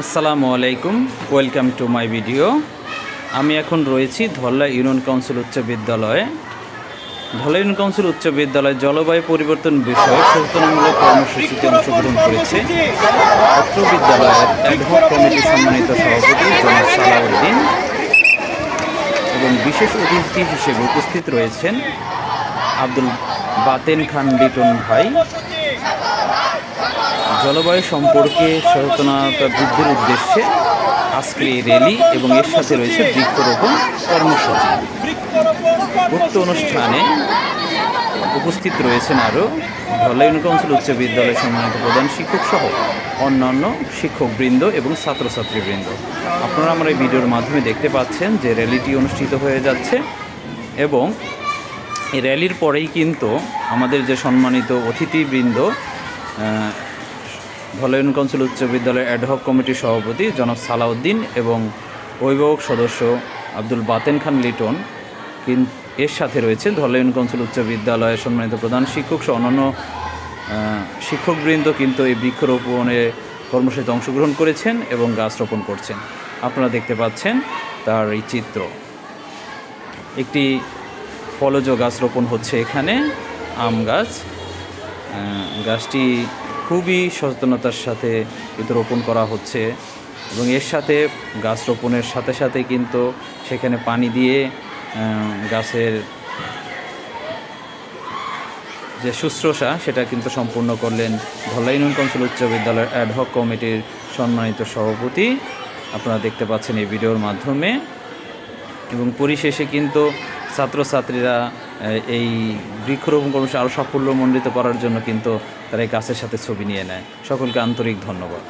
আসসালামু আলাইকুম, welcome to my video. আমি এখন রয়েছি ধল্লা ইউনিয়ন কাউন্সিল উচ্চ বিদ্যালয়ে। ধল্লা ইউনিয়ন কাউন্সিল উচ্চ বিদ্যালয় জলবায়ু পরিবর্তন বিষয়ে সচেতনমূলক কর্মসূচিতে অংশগ্রহণ করেছে অত্র বিদ্যালয়ের অ্যাডহক কমিটির সম্মানিত সভাপতি জনাব সালাউদ্দিন এবং বিশেষ অতিথি হিসেবে উপস্থিত রয়েছেন আব্দুল বাতেন খান লিটন ভাই। জলবায়ু সম্পর্কে সচেতনতা বৃদ্ধির উদ্দেশ্যে আজকের এই র্যালি এবং এর সাথে রয়েছে বৃক্ষরোপণ কর্মসূচি। উক্ত অনুষ্ঠানে উপস্থিত রয়েছেন আরও ধল্লা ইউনিয়ন কাউন্সিল উচ্চ বিদ্যালয়ের সম্মানিত প্রধান শিক্ষক সহ অন্যান্য শিক্ষকবৃন্দ এবং ছাত্রছাত্রীবৃন্দ। আপনারা আমার এই ভিডিওর মাধ্যমে দেখতে পাচ্ছেন যে র্যালিটি অনুষ্ঠিত হয়ে যাচ্ছে এবং এই র্যালির পরেই কিন্তু আমাদের যে সম্মানিত অতিথিবৃন্দ ধল্লা ইউনিয়ন কাউন্সিল উচ্চ বিদ্যালয়ের অ্যাডহক কমিটির সভাপতি জনাব সালাউদ্দিন এবং অভিভাবক সদস্য আব্দুল বাতেন খান লিটন এর সাথে রয়েছে ধল্লা ইউনিয়ন কাউন্সিল উচ্চ বিদ্যালয়ের সম্মানিত প্রধান শিক্ষক সহ অন্যান্য শিক্ষকবৃন্দ কিন্তু এই বৃক্ষরোপণের কর্মসূচিতে অংশগ্রহণ করেছেন এবং গাছ রোপণ করছেন। আপনারা দেখতে পাচ্ছেন তার এই চিত্র। একটি ফলজ গাছ রোপণ হচ্ছে এখানে, আম গাছ। গাছটি খুবই সচেতনতার সাথে কিন্তু রোপণ করা হচ্ছে এবং এর সাথে গাছ রোপণের সাথে সাথে কিন্তু সেখানে পানি দিয়ে গাছের যে শুশ্রূষা সেটা কিন্তু সম্পূর্ণ করলেন ধল্লা ইউনিয়ন কাউন্সিল উচ্চ বিদ্যালয়ের অ্যাডহক কমিটির সম্মানিত সভাপতি। আপনারা দেখতে পাচ্ছেন এই ভিডিওর মাধ্যমে। এবং পরিশেষে কিন্তু ছাত্রছাত্রীরা এই বৃক্ষরোপণ কর্মসূচি আরও সাফল্যমণ্ডিত করার জন্য কিন্তু তারা এই গাছের সাথে ছবি নিয়ে নেয়। সকলকে আন্তরিক ধন্যবাদ।